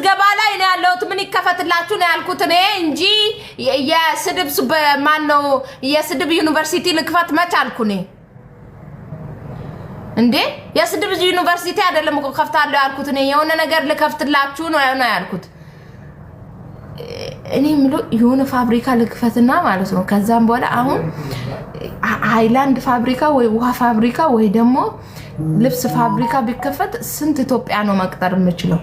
ምዝገባ ላይ ነው ያለሁት ምን ይከፈትላችሁ ነው ያልኩት እኔ እንጂ የስድብ ማን ነው የስድብ ዩኒቨርሲቲ ልክፈት መቻልኩ እኔ እንዴ የስድብ ዩኒቨርሲቲ አይደለም እኮ ከፍታለሁ ያልኩት እኔ የሆነ ነገር ልከፍትላችሁ ነው ያልኩት እኔ ምሎ የሆነ ፋብሪካ ልክፈትና ማለት ነው ከዛም በኋላ አሁን ሃይላንድ ፋብሪካ ወይ ውሃ ፋብሪካ ወይ ደግሞ ልብስ ፋብሪካ ቢከፈት ስንት ኢትዮጵያ ነው መቅጠር የምችለው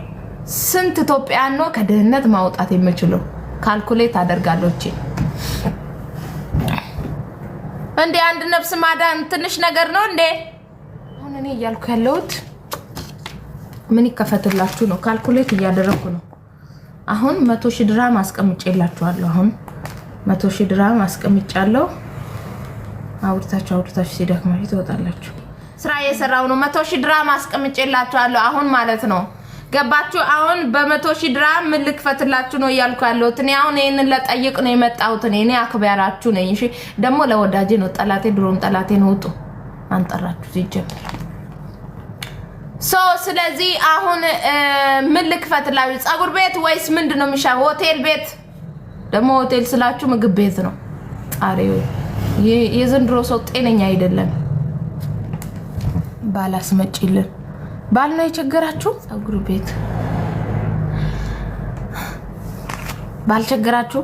ስንት ኢትዮጵያ ነው ከደህንነት ማውጣት የምችለው ካልኩሌት አደርጋለሁ እቺ እንዴ አንድ ነፍስ ማዳን ትንሽ ነገር ነው እንዴ አሁን እኔ ያልኩ ያለውት ምን ይከፈትላችሁ ነው ካልኩሌት እያደረኩ ነው አሁን 100,000 ድራም አስቀምጬላችኋለሁ አሁን 100,000 ድራም አስቀምጫለሁ አውርታችሁ ሲደክማችሁ ትወጣላችሁ ስራ የሰራው ነው 100,000 ድራም አስቀምጬላችኋለሁ አሁን ማለት ነው ገባችሁ አሁን በ100,000 ድራም ምን ልክፈትላችሁ ነው ያልኩ ያለሁት እኔ አሁን ይሄንን ለጠይቅ ነው የመጣሁት እኔ አክብያራችሁ ነኝ እሺ ደግሞ ለወዳጄ ነው ጠላቴ ድሮም ጠላቴ ነው ወጡ አንጠራችሁ ሲጀምር ስለዚህ አሁን ምን ልክፈትላችሁ ጸጉር ቤት ወይስ ምንድነው የሚሻው ሆቴል ቤት ደግሞ ሆቴል ስላችሁ ምግብ ቤት ነው ጣሪው የዘንድሮ ሰው ጤነኛ አይደለም ባላስመጪልን ባል ነው የቸገራችሁ ጸጉር ቤት ባል ቸገራችሁ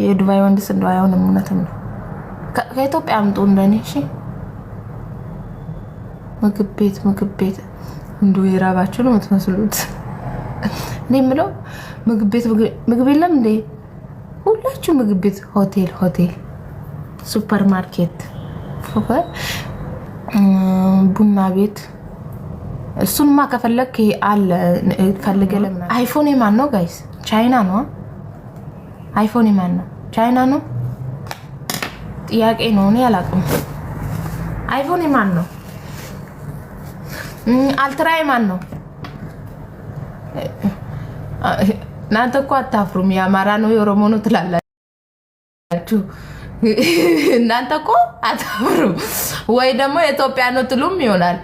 የዱባይ ወንድስ እንደው አይሆንም እውነትም ነው ከኢትዮጵያ አምጡ እንደኔ እሺ ምግብ ቤት እንደው የራባችሁ ነው የምትመስሉት እኔ ምለው ምግብ የለም እንዴ ሁላችሁ ምግብ ቤት ሆቴል ሱፐርማርኬት ቡና ቤት እሱንማ ከፈለክ አለ ፈልገለም አይፎን የማን ነው ጋይስ ቻይና ነው አይፎን የማን ነው ቻይና ነው ጥያቄ ነው እኔ አላውቅም አይፎን የማን ነው አልትራ የማን ነው እናንተ እኮ አታፍሩም የአማራ ነው የኦሮሞ ነው ትላላችሁ እናንተ እኮ አታፍሩ ወይ ደግሞ የኢትዮጵያ ነው ትሉም ይሆናል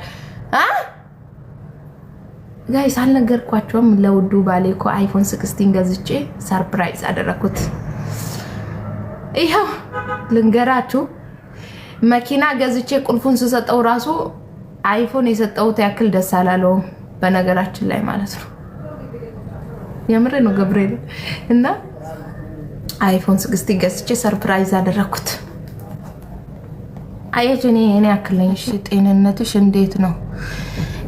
ጋይስ አልነገርኳችሁም ለውዱ ባሌ እኮ አይፎን 16 ገዝቼ ሰርፕራይዝ አደረኩት ይሄው ልንገራችሁ መኪና ገዝቼ ቁልፉን ስሰጠው ራሱ አይፎን የሰጠውት ያክል ደስ አላለው በነገራችን ላይ ማለት ነው የምሬ ነው ገብርኤል እና አይፎን 16 ገዝቼ ሰርፕራይዝ አደረኩት አየችኔ እኔ አክለኝሽ ጤንነትሽ እንዴት ነው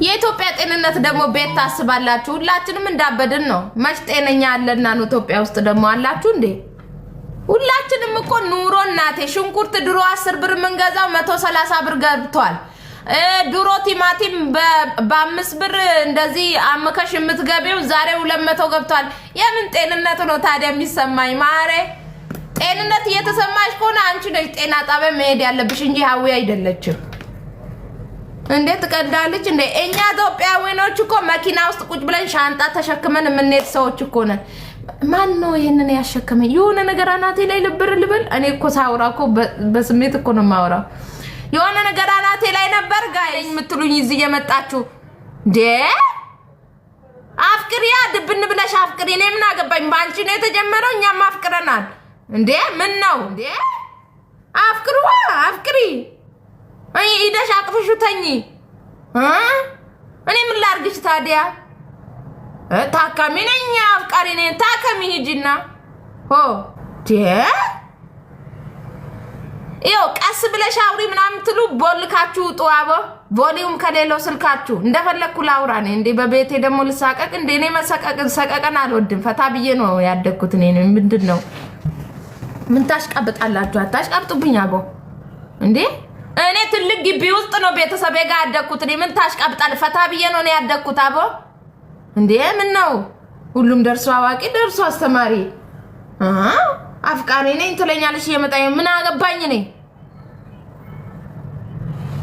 የኢትዮጵያ ጤንነት ደግሞ ቤት ታስባላችሁ ሁላችንም እንዳበድን ነው መች ጤነኛ አለና ነው ኢትዮጵያ ውስጥ ደግሞ አላችሁ እንዴ ሁላችንም እኮ ኑሮ እናቴ ሽንኩርት ድሮ 10 ብር መንገዛው 130 ብር ገብቷል ድሮ ቲማቲም በ5 ብር እንደዚህ አመከሽ የምትገቢው ዛሬ 200 ገብቷል የምን ጤንነት ነው ታዲያ የሚሰማኝ ማሬ ጤንነት እየተሰማሽ ከሆነ አንቺ ነሽ ጤና ጣቢያ መሄድ ያለብሽ እንጂ ሀዊ አይደለችም እንዴት ቀዳለች እንዴ እኛ ኢትዮጵያውያኖች እኮ መኪና ውስጥ ቁጭ ብለን ሻንጣ ተሸክመን የምንሄድ ሰዎች እኮ ነን ማን ነው ይሄንን ያሸከመኝ የሆነ ነገር አናቴ ላይ ልብል እኔ እኮ ሳውራ እኮ በስሜት እኮ ነው ማውራ የሆነ ነገር አናቴ ላይ ነበር ጋይስ ምትሉኝ እዚህ የመጣችሁ ዴ አፍቅሪያ ድብን ብለሽ አፍቅሪ እኔ ምን አገባኝ ባንቺ ነው የተጀመረው እኛም አፍቅረናል እንዴ ምን ነው እንዴ አፍቅሪ አይ ኢዳሽ አቅፍሹ ተኝ እኔ ምን ላርግሽ ታዲያ ታካሚ ነኝ አፍቃሪ ነኝ ታካሚ ሂጂና ሆ ዴ ይው ቀስ ብለሽ አውሪ ምናምን ትሉ ቦልካችሁ ጧቦ ቮሊዩም ከሌለው ስልካችሁ እንደፈለኩ ላውራ ነኝ እንዴ በቤቴ ደሞ ልሳቀቅ እንዴ እኔ ሰቀቀን አልወድም ፈታ ብዬ ነው ያደግኩት እኔ ምንድነው ምን ታሽቀብጣላችሁ አታሽቀብጡብኝ አቦ እንዴ እኔ ትልቅ ግቢ ውስጥ ነው ቤተሰቤ ጋር ያደግኩት እኔ ምን ታሽቀብጣል ፈታ ብዬ ነው ያደግኩት አቦ እንዴ ምን ነው ሁሉም ደርሶ አዋቂ ደርሶ አስተማሪ አፍቃሪ ነኝ ትለኛለሽ የመጣኝ ምን አገባኝ ነኝ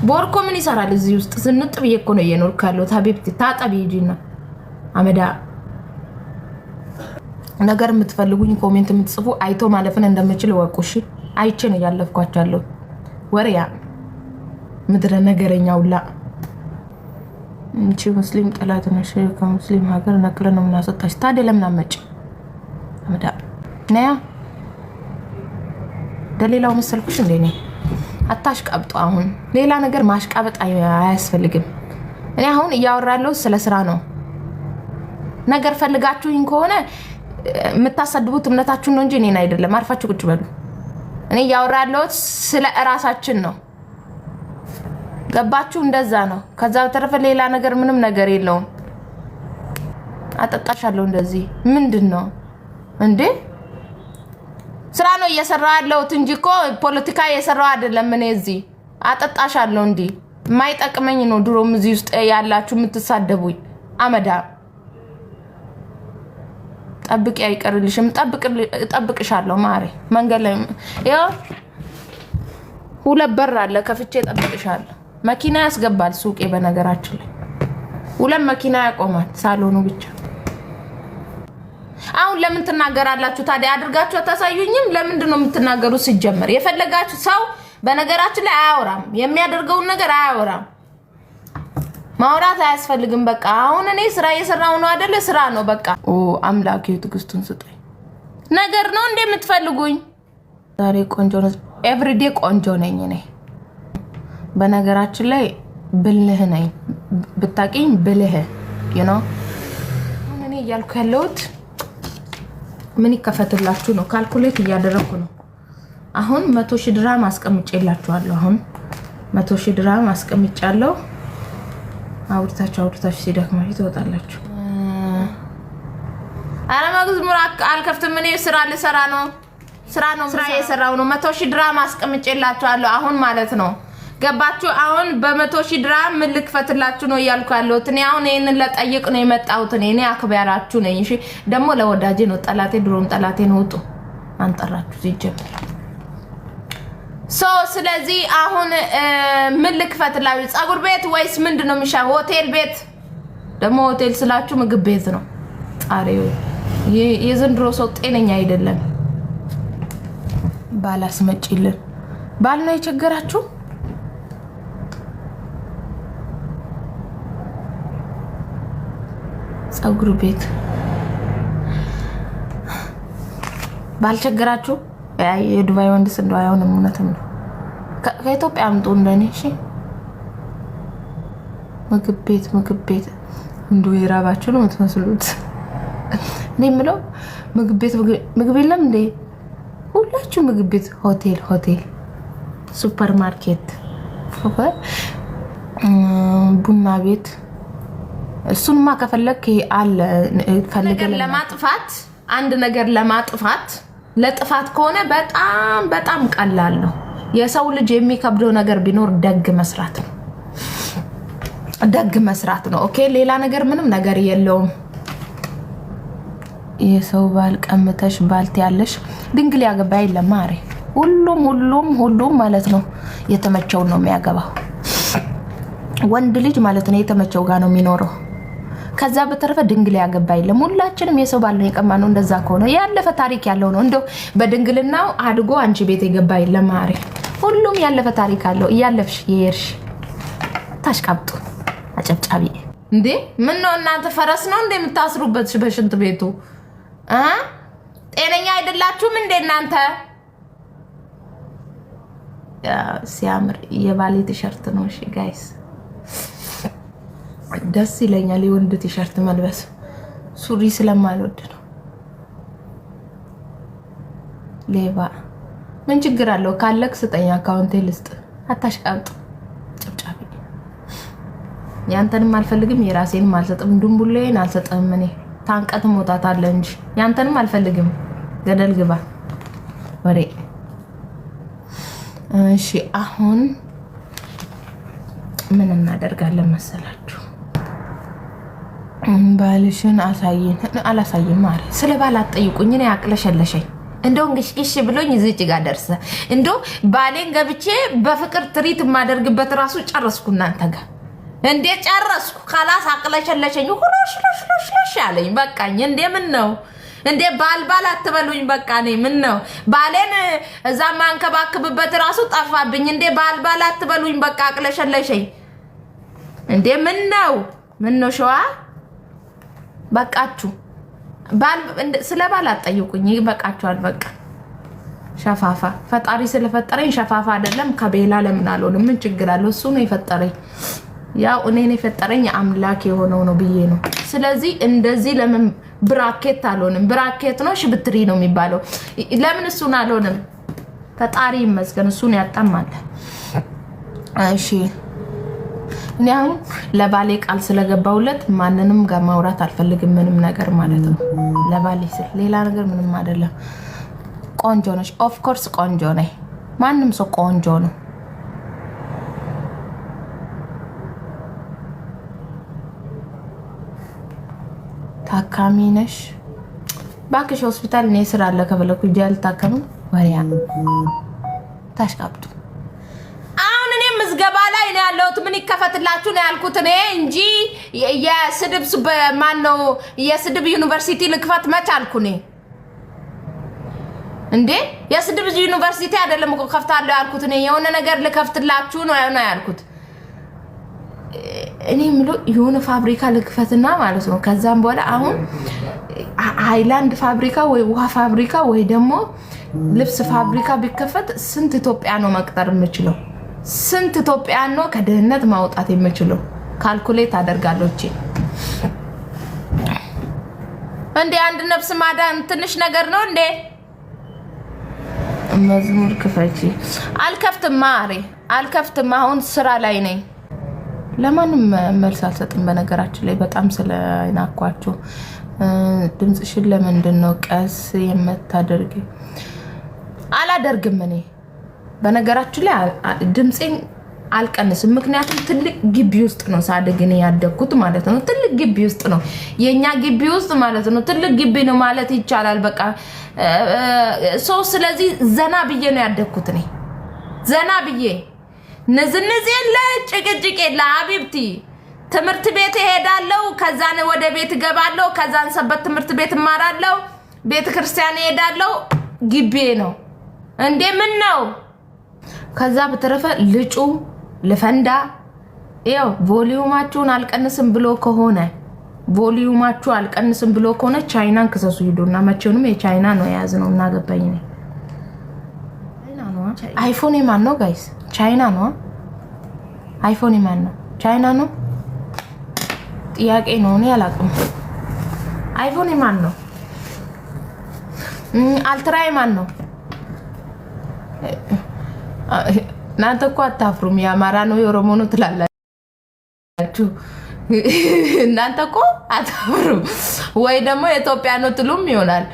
ቦርኮ ምን ይሰራል እዚህ ውስጥ ዝንጥ ብዬ እኮ ነው የኖርካለው ታቢብቲ ታጣቢ ሂጂና አመዳ ነገር የምትፈልጉኝ ኮሜንት የምትጽፉ አይቶ ማለፍን እንደምችል ወቁሽ አይቼ ነው ያለፍኳቻለሁ ወሪያ ምድረ ነገረኛውላ እንቺ ሙስሊም ጠላት ነሽ ከሙስሊም ሀገር ነቅለን ነው ምናሰጣሽ ታዲያ ለምን አመጭ አመዳ ነያ ደሌላው መሰልኩሽ እንዴ ነኝ አታሽቃብጡ አሁን ሌላ ነገር ማሽቃበጥ አያስፈልግም እኔ አሁን እያወራለሁ ስለ ስራ ነው ነገር ፈልጋችሁኝ ከሆነ የምታሰድቡት እምነታችሁን ነው እንጂ እኔን አይደለም አርፋችሁ ቁጭ በሉ እኔ እያወራለሁ ስለ ራሳችን ነው ገባችሁ እንደዛ ነው ከዛ በተረፈ ሌላ ነገር ምንም ነገር የለውም አጠጣሻለሁ እንደዚህ ምንድነው እንዴ ስራ ነው እየሰራው ያለሁት እንጂ እኮ ፖለቲካ እየሰራው አይደለም እኔ እዚህ አጠጣሻለሁ እንዴ ማይጠቅመኝ ነው ድሮም እዚህ ውስጥ ያላችሁ የምትሳደቡኝ አመዳ ጠብቂ አይቀርልሽም ጠብቅሻለሁ ማሪ መንገድ ላይ ያው ሁለት በር አለ ከፍቼ ጠብቅሻለሁ መኪና ያስገባል ሱቄ በነገራችን ላይ ሁለት መኪና ያቆማል ሳሎኑ ብቻ አሁን ለምን ትናገራላችሁ ታዲያ አድርጋችሁ አታሳዩኝም ለምንድን ነው የምትናገሩት ሲጀመር የፈለጋችሁ ሰው በነገራችን ላይ አያወራም የሚያደርገው ነገር አያወራም ማውራት አያስፈልግም በቃ አሁን እኔ ስራ እየሰራው ነው አይደለ ስራ ነው በቃ ኦ አምላኬ ትግስቱን ስጠኝ ነገር ነው እንደምትፈልጉኝ ዛሬ ቆንጆ ነው ኤቭሪዴ ቆንጆ ነኝ እኔ በነገራችን ላይ ብልህ ነኝ ብታቂኝ ብልህ you know እኔ ያልኩ ያለሁት ምን ይከፈትላችሁ ነው ካልኩሌት እያደረኩ ነው አሁን 100,000 ድራም አስቀምጬላችኋለሁ አሁን 100,000 ድራም አስቀምጫለሁ አውርታችሁ ሲደክማችሁ ትወጣላችሁ አረ መግዝሙር አልከፍትም እኔ ስራ ልሰራ ነው ስራ እየሰራው ነው 100,000 ድራም አስቀምጬላችኋለሁ አሁን ማለት ነው ገባችሁ አሁን በ100,000 ድራም ምን ልክፈትላችሁ ነው ያልኩ ያለሁት እኔ አሁን ይሄንን ለጠይቅ ነው የመጣሁት እኔ አክብያራችሁ ነኝ እሺ ደግሞ ለወዳጄ ነው ጠላቴ ድሮም ጠላቴ ነው ወጡ አንጠራችሁ ሲጀምር ስለዚህ አሁን ምን ልክፈትላችሁ ጸጉር ቤት ወይስ ምንድነው የሚሻው ሆቴል ቤት ደግሞ ሆቴል ስላችሁ ምግብ ቤት ነው ጣሪው የዘንድሮ ሰው ጤነኛ አይደለም ባላስመጪልን ባል ነው የቸገራችሁ ጸጉር ቤት ባልቸገራችሁ የዱባይ ወንድስ እንደው አይሆንም እውነትም ነው ከኢትዮጵያ አምጡ እንደኔ እሺ ምግብ ቤት እንደው ይራባችሁ ነው የምትመስሉት እኔ ምለው ምግብ የለም እንዴ ሁላችሁ ምግብ ቤት ሆቴል ሱፐርማርኬት ቡና ቤት እሱንማ ከፈለክ አለ ፈልገን ለማጥፋት አንድ ነገር ለማጥፋት ለጥፋት ከሆነ በጣም ቀላል ነው የሰው ልጅ የሚከብደው ነገር ቢኖር ደግ መስራት ነው ኦኬ ሌላ ነገር ምንም ነገር የለውም የሰው ባል ቀምተሽ ባልት ያለሽ ድንግል ያገባ የለም ማሪ ሁሉም ማለት ነው የተመቸው ነው የሚያገባው ወንድ ልጅ ማለት ነው የተመቸው ጋር ነው የሚኖረው ከዛ በተረፈ ድንግል ያገባ የለም ሁላችንም የሰው ባል ነው የቀማነው እንደዛ ከሆነ ያለፈ ታሪክ ያለው ነው እንደው በድንግልናው አድጎ አንቺ ቤት የገባ የለም ማሪ ሁሉም ያለፈ ታሪክ አለው እያለፍሽ የርሽ ታሽቃብጡ አጨብጫቢ እንዴ ምን ነው እናንተ ፈረስ ነው እንደ የምታስሩበት በሽንት ቤቱ ጤነኛ አይደላችሁም እንደ እናንተ ሲያምር የባሌ ቲሸርት ነው እሺ ጋይስ ደስ ይለኛል የወንድ ቲሸርት መልበስ ሱሪ ስለማልወድ ነው ሌባ ምን ችግር አለው ካለክ ስጠኝ አካውንቴ ልስጥ አታሽቃብጡ ጨብጫቢ ያንተንም አልፈልግም የራሴንም አልሰጥም ድንቡሌን አልሰጥም እኔ ታንቀት ሞታት አለ እንጂ ያንተንም አልፈልግም ገደል ግባ ወሬ እሺ አሁን ምን እናደርጋለን መሰላችሁ ባልሽን አላሳይም ማሪ ስለ ባል አትጠይቁኝ እኔ አቅለሸለሸኝ እንደው እንግሽግሽ ብሎኝ እዚህ ጋር ደርሰ እንደው ባሌን ገብቼ በፍቅር ትሪት ማደርግበት ራሱ ጨረስኩ እናንተ ጋር እንዴ ጨረስኩ خلاص አቅለሸለሸኝ ሁሉሽ ያለኝ በቃኝ እንዴ ምን ነው እንዴ ባል አትበሉኝ በቃ ነኝ ምን ነው ባሌን እዛ ማንከባከብበት ራሱ ጠፋብኝ እንዴ ባል አትበሉኝ በቃ አቅለሸለሸኝ እንዴ ምን ነው ምን ነው ሸዋ በቃችሁ ስለባል አጠይቁኝ ይበቃችኋል በቃ ሸፋፋ ፈጣሪ ስለፈጠረኝ ሸፋፋ አይደለም ከቤላ ለምን አልሆንም ምን ችግር አለው እሱ ነው የፈጠረኝ ያው እኔን የፈጠረኝ አምላክ የሆነው ነው ብዬ ነው ስለዚህ እንደዚህ ለምን ብራኬት አልሆንም ብራኬት ነው ሽብትሪ ነው የሚባለው ለምን እሱን አልሆንም ፈጣሪ ይመስገን እሱን ያጣማል እሺ እኔ አሁን ለባሌ ቃል ስለገባውለት ማንንም ጋር ማውራት አልፈልግም ምንም ነገር ማለት ነው ለባሌ ሌላ ነገር ምንም አይደለም ቆንጆ ነሽ ኦፍ ኮርስ ቆንጆ ነኝ ማንንም ሰው ቆንጆ ነው ታካሚ ነሽ ባክሽ ሆስፒታል ነኝ ስራ አለ ከበለኩ ጃል ታከሙ ወሪያ ታሽቃብጡ አሁን እኔ ምዝገባ ላይ ነው ያለሁት ምን ይከፈትላችሁ ነው ያልኩት እኔ እንጂ የስድብ ማን ነው የስድብ ዩኒቨርሲቲ ልክፈት መች አልኩ እኔ እንዴ የስድብ ዩኒቨርሲቲ አይደለም እኮ ከፍታለሁ ያልኩት እኔ የሆነ ነገር ልከፍትላችሁ ነው ያልኩት እኔ ምለው የሆነ ፋብሪካ ልክፈትና ማለት ነው ከዛም በኋላ አሁን ሃይላንድ ፋብሪካ ወይ ውሃ ፋብሪካ ወይ ደግሞ ልብስ ፋብሪካ ቢከፈት ስንት ኢትዮጵያ ነው መቅጠር የምችለው ስንት ኢትዮጵያ ነው ከድህነት ማውጣት የምችለው ካልኩሌት አደርጋለሁ እቺ እንዴ አንድ ነፍስ ማዳን ትንሽ ነገር ነው እንዴ መዝሙር ክፈቺ አልከፍትም ማሪ አልከፍትም አሁን ስራ ላይ ነኝ ለማንም መልስ አልሰጥም በነገራችን ላይ በጣም ስለናኳችሁ ድምጽሽን ለምንድን ነው ቀስ የምታደርጊ አላደርግም እኔ በነገራችን ላይ ድምጽን አልቀንስም ምክንያቱም ትልቅ ግቢ ውስጥ ነው ሳደግኔ ያደኩት ማለት ነው ትልቅ ግቢ ውስጥ ነው የኛ ግቢ ውስጥ ማለት ነው ትልቅ ግቢ ነው ማለት ይቻላል በቃ ሶ ስለዚህ ዘና ብዬ ነው ያደኩት እኔ ዘና ብዬ ንዝንዝ የለ ጭቅጭቅ የለ ሀቢብቲ ትምህርት ቤት እሄዳለሁ ከዛን ወደ ቤት ገባለሁ ከዛን ሰበት ትምህርት ቤት እማራለሁ ቤተ ክርስቲያን እሄዳለሁ ግቢ ነው እንዴ ምን ነው ከዛ በተረፈ ልጩ ለፈንዳ ያው ቮሊዩማችሁን አልቀንስም ብሎ ከሆነ ቮሊዩማችሁ አልቀንስም ብሎ ከሆነ ቻይናን ክሰሱ ሂዱና መቼውንም የቻይና ነው ያዝነው እና ገባኝ ነው አይፎን የማን ነው ጋይስ ቻይና ነው አይፎን የማን ነው ቻይና ነው ጥያቄ ነው እኔ አላውቅም አይፎን የማን ነው አልትራ የማን ነው እናንተ እኮ አታፍሩም የአማራ ነው የኦሮሞ ነው ትላላችሁ እናንተ እኮ አታፍሩም ወይ ደግሞ የኢትዮጵያ ነው ትሉም ይሆናል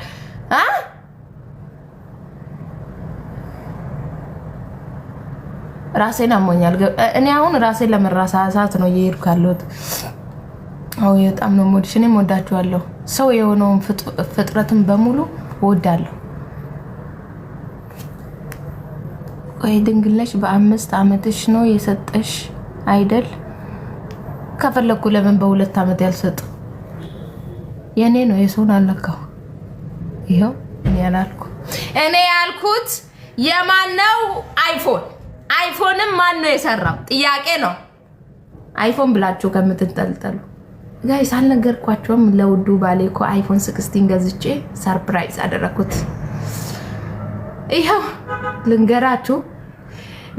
ራሴን አሞኛል እኔ አሁን ራሴን ለመራሳሳት ነው እየሄድኩ ያለሁት አው በጣም ነው ሞድሽ እኔም ወዳችኋለሁ ሰው የሆነውን ፍጥረትን በሙሉ ወዳለሁ ወይ ድንግልነሽ በ5 አመትሽ ነው የሰጠሽ አይደል ከፈለኩ ለምን በ2 አመት ያልሰጥ የኔ ነው የሰውን አልነካው ይሄው እኔ ያልኩት የማን ነው አይፎንም ማን ነው የሰራው ጥያቄ ነው አይፎን ብላችሁ ከምትንጠልጠሉ ጋይስ አልነገርኳችሁም ለውዱ ባሌ እኮ አይፎን 16 ገዝቼ ሰርፕራይዝ አደረኩት ይሄው ልንገራችሁ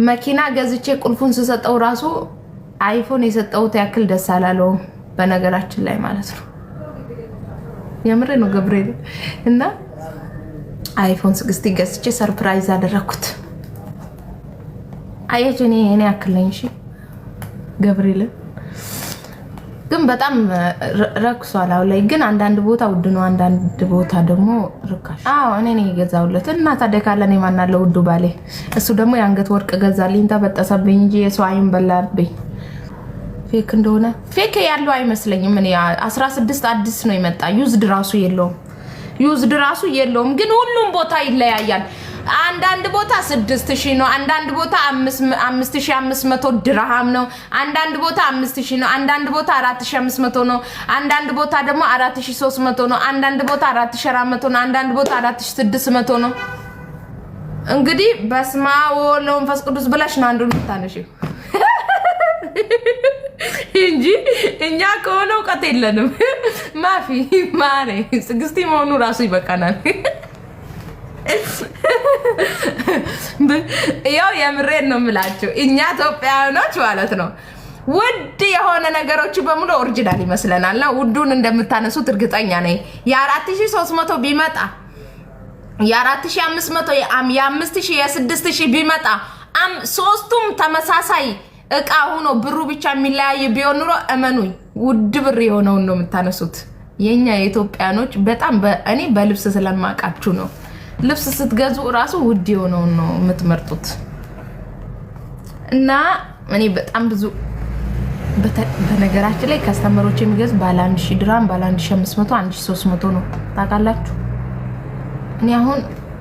መኪና ገዝቼ ቁልፉን ስሰጠው ራሱ አይፎን የሰጠውት ያክል ደስ አላለው በነገራችን ላይ ማለት ነው የምሬ ነው ገብርኤል እና አይፎን 16 ገዝቼ ሰርፕራይዝ አደረኩት አየችኔ እኔ ያክልኝ እሺ ገብርኤል ግን በጣም ረክሷል አው ላይ ግን አንዳንድ ቦታ ውድ ነው አንዳንድ ቦታ ደግሞ ርካሽ እኔ ነኝ የገዛውለት እና ታደካለኔ ማናለው ውዱ ባሌ እሱ ደግሞ ያንገት ወርቅ ገዛልኝ ተበጠሰብኝ እንጂ የሰው አይን በላብኝ ፌክ እንደሆነ ፌክ ያለው አይመስለኝም እኔ 16 አዲስ ነው የመጣ ዩዝድ ራሱ የለውም ግን ሁሉም ቦታ ይለያያል አንዳንድ ቦታ 6000 ነው አንዳንድ ቦታ 5500 ድርሃም ነው አንዳንድ ቦታ 5000 ነው አንዳንድ ቦታ 4500 ነው አንዳንድ ቦታ ደግሞ 4300 ነው አንዳንድ ቦታ 4400 ነው አንዳንድ ቦታ 4600 ነው እንግዲህ በስማ ወሎም ፈስ ቅዱስ ብላሽ ነው አንዱን ታነሺው እንጂ እኛ ከሆነ እውቀት የለንም። ማፊ ማሬ ጽግስቲ መሆኑ ራሱ ይበቃናል። ያው የምሬን ነው የምላችሁ እኛ ኢትዮጵያውያኖች ማለት ነው ውድ የሆነ ነገሮች በሙሉ ኦሪጂናል ይመስለናልና ውዱን እንደምታነሱት እርግጠኛ ነኝ። የ4300 ቢመጣ የ4500 የ5000 የ6000 ቢመጣ ሶስቱም ተመሳሳይ እቃ ሆኖ ብሩ ብቻ የሚለያይ ቢሆን ኑሮ እመኑኝ ውድ ብር የሆነው ነው የምታነሱት። የኛ የኢትዮጵያኖች በጣም እኔ በልብስ ስለማቃችሁ ነው። ልብስ ስትገዙ ራሱ ውድ የሆነው ነው የምትመርጡት። እና እኔ በጣም ብዙ በነገራችን ላይ ከስተመሮች የሚገዙ ባለ 1000 ድራም ባለ 1500 1300 ነው ታውቃላችሁ። እኔ አሁን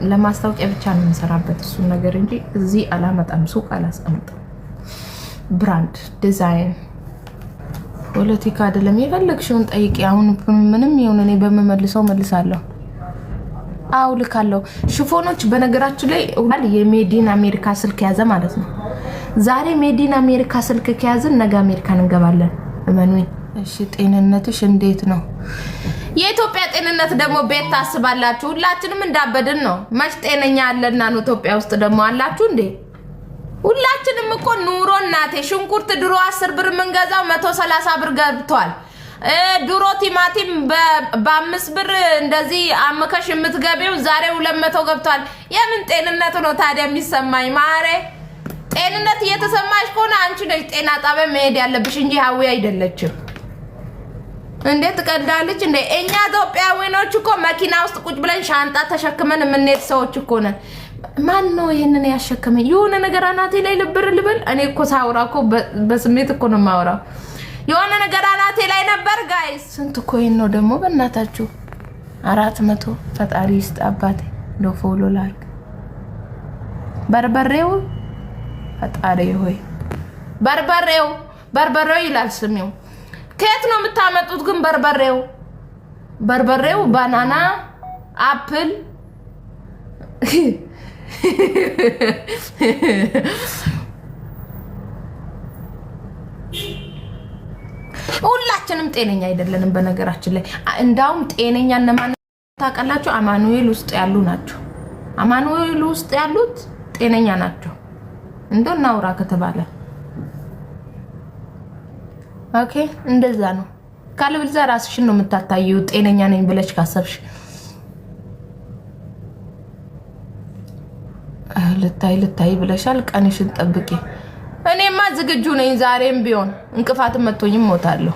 ለማስታወቂያ ብቻ ነው የምሰራበት እሱ ነገር እንጂ እዚህ አላመጣም፣ ሱቅ አላስቀምጥም። ብራንድ ዲዛይን ፖለቲካ አይደለም። የፈለግሽውን ጠይቂ። አሁን ምንም ይሁን እኔ በመመልሰው መልሳለሁ። አው ልካለሁ። ሽፎኖች በነገራችን ላይ የሜዲን አሜሪካ ስልክ ያዘ ማለት ነው። ዛሬ ሜዲን አሜሪካ ስልክ ከያዝን ነገ አሜሪካን እንገባለን። እመኑኝ። እሺ ጤንነትሽ እንዴት ነው? የኢትዮጵያ ጤንነት ደግሞ ቤት ታስባላችሁ። ሁላችንም እንዳበድን ነው። መች ጤነኛ አለና ነው ኢትዮጵያ ውስጥ ደግሞ አላችሁ እንዴ? ሁላችንም እኮ ኑሮ እናቴ ሽንኩርት ድሮ 10 ብር መንገዛው 130 ብር ገብቷል። ድሮ ቲማቲም በ5 ብር እንደዚህ አመከሽ የምትገቢው ዛሬ 200 ገብቷል። የምን ጤንነት ነው ታዲያ የሚሰማኝ? ማሬ ጤንነት እየተሰማሽ ከሆነ አንቺ ነሽ ጤና ጣቢያ መሄድ ያለብሽ እንጂ ሀዊ አይደለችም። እንዴት ትቀዳለች እንዴ? እኛ ኢትዮጵያውያኖች እኮ መኪና ውስጥ ቁጭ ብለን ሻንጣ ተሸክመን የምንሄድ ሰዎች እኮ ነን። ማን ነው ይሄንን ያሸከመኝ? የሆነ ነገር አናቴ ላይ ልብር ልበል። እኔ እኮ ሳውራ እኮ በስሜት እኮ ነው የማወራው። የሆነ ነገር አናቴ ላይ ነበር ጋይስ። ስንት ኮይን ነው ደግሞ በእናታችሁ? 400 ፈጣሪ ይስጥ አባቴ። ነው ፎሎ ላይክ በርበሬው ፈጣሪ ሆይ በርበሬው ይላል ስሜው። ከየት ነው የምታመጡት ግን በርበሬው ባናና አፕል ሁላችንም ጤነኛ አይደለንም በነገራችን ላይ። እንዳውም ጤነኛ እነማን ታውቃላችሁ? አማኑኤል ውስጥ ያሉ ናቸው። አማኑኤል ውስጥ ያሉት ጤነኛ ናቸው። እንደው ናውራ ከተባለ ኦኬ እንደዛ ነው። ካልብልዛ ራስሽን ነው የምታታየው ጤነኛ ነኝ ብለሽ ካሰብሽ። ልታይ ብለሻል። ቀንሽን ጠብቂ። እኔማ ዝግጁ ነኝ። ዛሬም ቢሆን እንቅፋት መጥቶኝም ሞታለሁ።